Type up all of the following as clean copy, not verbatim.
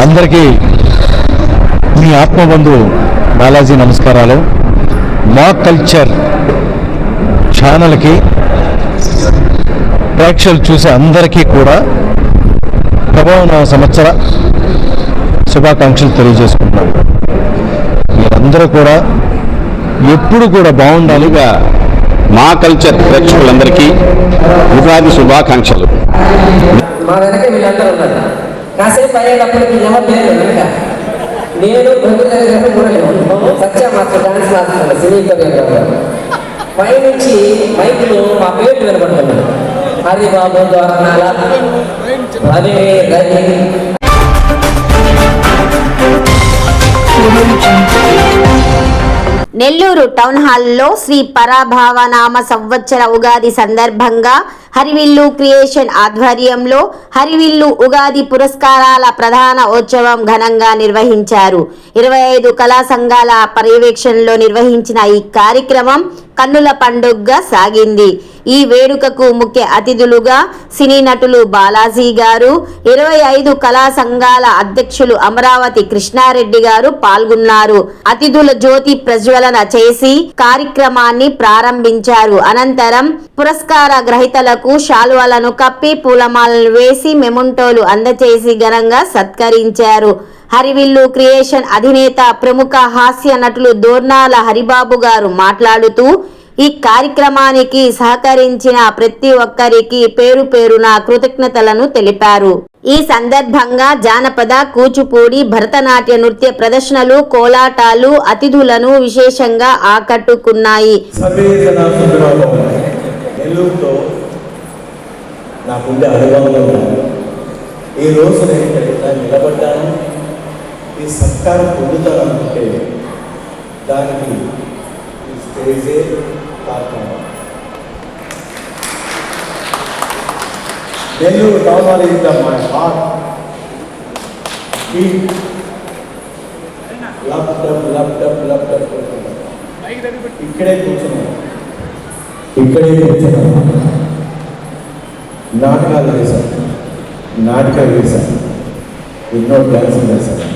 అందరికీ మీ ఆత్మబంధు బాలాజీ నమస్కారాలు. మా కల్చర్ ఛానల్కి ప్రేక్షకులు చూసే అందరికీ కూడా ప్రభావ సంవత్సర శుభాకాంక్షలు తెలియజేసుకుంటున్నాను. మీరందరూ కూడా ఎప్పుడు కూడా బాగుండాలిగా. మా కల్చర్ ప్రేక్షకులందరికీ ఉగాది శుభాకాంక్షలు. మా వెనక వీళ్ళందరూ ఉన్నారు. కాసేపు అయ్యేటప్పటికి ఎవరు లేదు వెనక. నేను కూడా సత్య మాస్టర్ డాన్స్ మాస్టర్ సినీ కొరియోగ్రాఫర్ పైనుంచి మైకులు మా పేర్లు వినబడుతున్నాడు. హరిబాబు ద్వారనాల అదే రవి. నెల్లూరు టౌన్ హాల్లో శ్రీ పరాభావనామ సంవత్సర ఉగాది సందర్భంగా హరివిల్లు క్రియేషన్ ఆధ్వర్యంలో హరివిల్లు ఉగాది పురస్కారాల ప్రధాన ఉత్సవం ఘనంగా నిర్వహించారు. 25 కళా సంఘాల పర్యవేక్షణలో నిర్వహించిన ఈ కార్యక్రమం కన్నుల పండుగగా సాగింది. ఈ వేడుకకు ముఖ్య అతిథులుగా సినీ నటులు బాలాజీ గారు, 25 కళా సంఘాల అధ్యక్షులు అమరావతి కృష్ణారెడ్డి గారు పాల్గొన్నారు. అతిథుల జ్యోతి ప్రజ్వలన చేసి కార్యక్రమాన్ని ప్రారంభించారు. అనంతరం పురస్కార గ్రహీతలకు శాల్వాలను కప్పి పూలమాలను వేసి మెమంటోలు అందచేసి ఘనంగా సత్కరించారు. హరివిల్లు క్రియేషన్ అధినేత ప్రముఖ హాస్య నటులు దోర్నాల హరిబాబు గారు మాట్లాడుతూ ఈ కార్యక్రమానికి సహకరించిన ప్రతి ఒక్కరికి పేరు పేరున కృతజ్ఞతలను తెలిపారు. ఈ సందర్భంగా జానపద, కూచిపూడి, భరతనాట్య నృత్య ప్రదర్శనలు, కోలాటాలు అతిథులను విశేషంగా ఆకట్టుకున్నాయి. ఈ రోజు నేను నిలబడ్డాను, ఈ సత్కారం పొందుతాననుకుంటే దానికి ఈ స్టేజే కారణం. Nellore town hall is my heart beat. ఇక్కడే కూర్చున్నాను. నాటకాలు వేశాను, ఎన్నో డ్యాన్సులు వేశాను,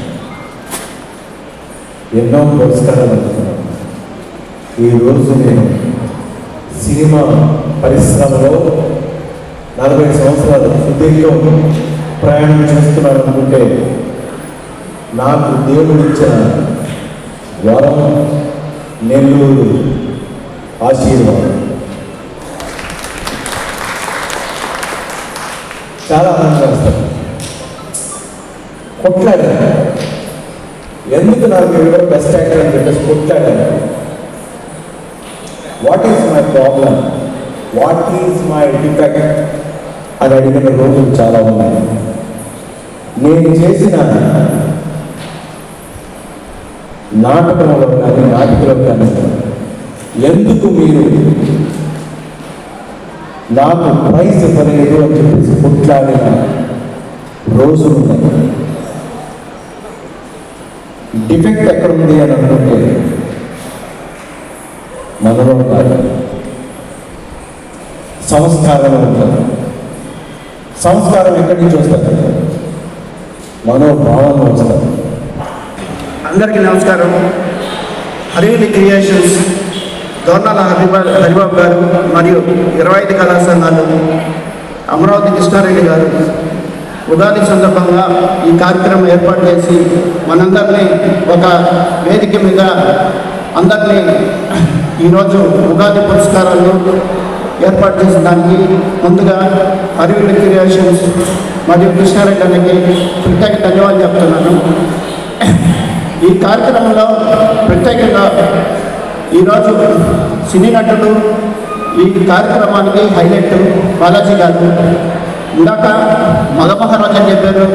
ఎన్నో పురస్కారాలు అందుకున్నాను. ఈరోజు నేను సినిమా పరిశ్రమలో 40 సంవత్సరాలు సుదీర్ఘ ప్రయాణం చేస్తున్నాను అనుకుంటే నాకు దేవుడిచ్చిన వరం నెల్లూరు ఆశీర్వాదం. చాలా ఆనందంగా వస్తాను. కొట్లాడాను, ఎందుకు నాకు ఎవరో బెస్ట్ యాక్టర్ అని చెప్పేసి కొట్లాడాను. What is my problem, what is my defect అని అడిగిన రోజులు చాలా ఉన్నాయి. నేను చేసిన నాటకంలో కానీ నాటికలో కానీ ఎందుకు మీరు నాకు ప్రైజ్ ఇవ్వలేదు అని చెప్పేసి కొట్లాడిన రోజులు ఉన్నాయి. డిఫెక్ట్ ఎక్కడుంది అని అనుకుంటే మనలో కాదు, సంస్కారం ఉంటుంది. సంస్కారం ఎక్కడి నుంచి వస్తుంది? మనోభావం వస్తుంది. అందరికీ నమస్కారం. హరివిల్లు క్రియేషన్స్ దోర్నాల హరిబాబు గారు మరియు 25 కళా సంఘాలు అమరావతి కృష్ణారెడ్డి గారు ఉగాది సందర్భంగా ఈ కార్యక్రమం ఏర్పాటు చేసి మనందరినీ ఒక వేదిక మీద అందరినీ ఈరోజు ఉగాది పురస్కారాలు ఏర్పాటు చేసిన దానికి ముందుగా హరివిల్లు క్రియేషన్స్ మరియు కృష్ణారెడ్డి గారికి ప్రత్యేక ధన్యవాదాలు చెప్తున్నాను. ఈ కార్యక్రమంలో ప్రత్యేకంగా ఈరోజు సినీ నటులు ఈ కార్యక్రమానికి హైలైట్ బాలాజీ గారు. ఇందాక మగమహారాజు అని చెప్పారు.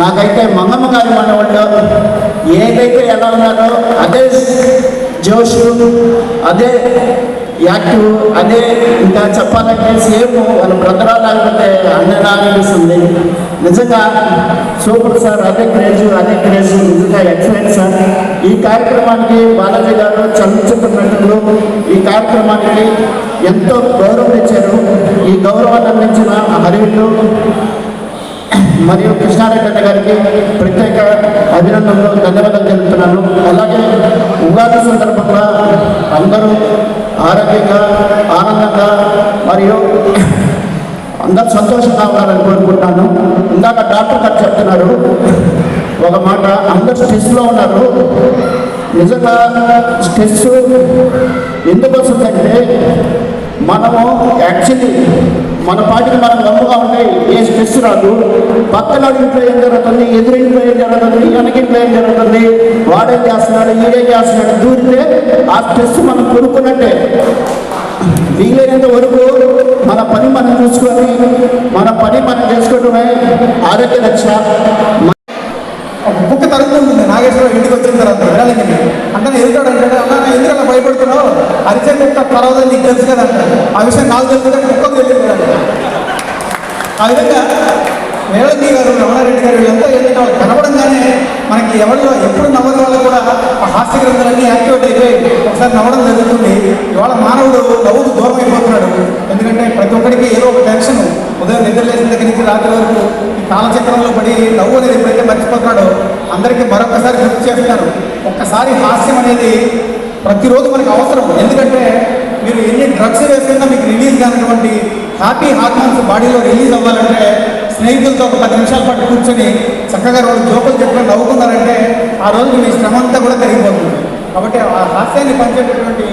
నాకైతే మంగమ్మ గారి మనవాళ్ళు ఏదైతే ఎలా ఉన్నారో అదే జోషు, అదే యాక్టివ్, అదే ఇంకా చెప్పాలంటే సేమ్ వాళ్ళ బ్రదరా లేకపోతే అన్నలా అనిపిస్తుంది. నిజంగా సూపర్ సార్, అదే క్రేజ్ నిజంగా ఎక్సలెంట్ సార్. ఈ కార్యక్రమానికి బాలాజీ గారు చలనచిత్ర నటులు ఈ కార్యక్రమానికి ఎంతో గౌరవం ఇచ్చారు. ఈ గౌరవాన్ని అందించిన హరివిల్లు మరియు కృష్ణారెడ్డి అన్న గారికి ప్రత్యేక అభినందనలు, ధన్యవాదాలు తెలుపుతున్నాను. అలాగే ఉగాది సందర్భంగా అందరూ ఆరోగ్యంగా, ఆనందంగా మరియు అందరూ సంతోషంగా ఉండాలని కోరుకుంటున్నాను. ఇందాక డాక్టర్ గారు చెప్తున్నారు ఒక మాట, అందరూ స్ట్రెస్లో ఉన్నారు. నిజంగా స్ట్రెస్ ఎందుకు వస్తుందంటే మనము యాక్చువల్లీ మన పాటికి మనం గమ్ముగా ఉంటే ఏ స్ట్రెస్ రాదు. పక్కన ఇంట్లో ఏం జరుగుతుంది, ఎదురింట్లో ఏం జరుగుతుంది, వెనకింట్లో ఏం జరుగుతుంది, వాడేం చేస్తున్నాడు, ఈడేం చేస్తున్నాడు దూరితే ఆ స్ట్రెస్ మనం కొనుక్కున్నట్టే. వీలైనంత వరకు మన పని మనం చూసుకొని మన పని మనం చేసుకోవడమే ఆరోగ్య రక్ష. బుక్ తరుగుతుంది నాగేశ్వరరావు ఇంటికి వచ్చిన తర్వాత వినాలని అంటే ఎదుగుతాడు అంటాడు, అన్నా ఎందుకు అలా భయపడుతున్నావు, అరిచే కుక్క తర్వాత నీకు తెలుసు కదా అంటాడు. ఆ విషయం నాకు తెలుసు కానీ కుక్కకు తెలియదు కదా. ఆ విధంగా వేళకి గారు, రమణారెడ్డి గారు వీళ్ళంతా ఏంటంటే వాళ్ళు కనపడంగానే మనకి ఎవరిలో ఎప్పుడు నవ్వని వాళ్ళు కూడా ఆ హాస్య గ్రంథాలన్నీ యాక్టివేట్ అయిపోయి ఒకసారి నవ్వడం జరుగుతుంది. ఇవాళ మానవుడు నవ్వుకు దూరం అయిపోతున్నాడు. ఎందుకంటే ప్రతి ఒక్కరికి ఏదో ఒక టెన్షన్, ఉదయం నిద్రలేసిన దగ్గర నుంచి రాత్రి వరకు ఈ కాలచక్రంలో పడి నవ్వు అనేది ఎప్పుడైతే మర్చిపోతున్నాడో అందరికీ మరొకసారి గుర్తు చేస్తున్నారు. ఒక్కసారి హాస్యం అనేది ప్రతిరోజు మనకు అవసరం. ఎందుకంటే మీరు ఎన్ని డ్రగ్స్ వేసుకున్నా మీకు రిలీజ్ కానటువంటి హ్యాపీ హార్మోన్స్ బాడీలో రిలీజ్ అవ్వాలంటే స్నేహితులతో ఒక 10 నిమిషాల పాటు కూర్చొని చక్కగా రోజు జోకులు చెప్పుకొని నవ్వుకున్నారంటే ఆ రోజు మీ శ్రమ అంతా కూడా తగ్గిపోతుంది. కాబట్టి ఆ హాస్యాన్ని పంచేటటువంటి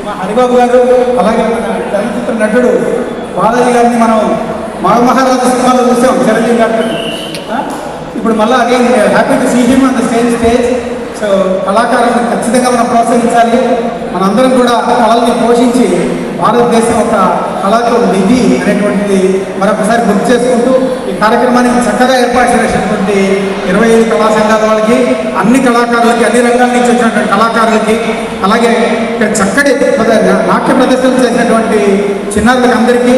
మా హరిబాబు గారు, అలాగే మన చలనచిత్ర నటుడు బాలాజీ గారిని మనం మహారాజు సినిమాలో చూసాం, చిరంజీవి గారు. ఇప్పుడు మళ్ళీ again happy to see him on the stage. So కళాకారులను ఖచ్చితంగా మనం ప్రోత్సహించాలి. మనందరం కూడా కళల్ని పోషించి భారతదేశం ఒక కళకు నిధి అనేటువంటిది మరొకసారి గుర్తు చేసుకుంటూ ఈ కార్యక్రమానికి చక్కగా ఏర్పాటు చేసినటువంటి 25 కళా సంఘాల వాళ్ళకి, అన్ని కళాకారులకి, అన్ని రంగాల నుంచి వచ్చినటువంటి కళాకారులకి, అలాగే ఇక్కడ చక్కటి నాట్య ప్రదర్శనలు చేసినటువంటి చిన్నారులకు అందరికీ,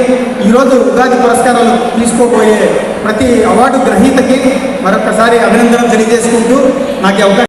ఈరోజు ఉగాది పురస్కారాలు తీసుకోబోయే ప్రతి అవార్డు గ్రహీతకి మరొకసారి అభినందనలు తెలియజేసుకుంటూ నాకు అవకాశం.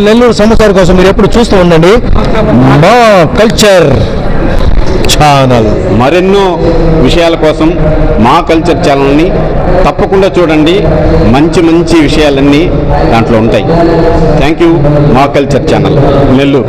నెల్లూరు సమాచారం కోసం మీరు ఎప్పుడు చూస్తూ ఉండండి మా కల్చర్ ఛానల్. మరెన్నో విషయాల కోసం మా కల్చర్ ఛానల్ని తప్పకుండా చూడండి. మంచి మంచి విషయాలన్నీ దాంట్లో ఉంటాయి. Thank you. మా కల్చర్ ఛానల్ నెల్లూరు.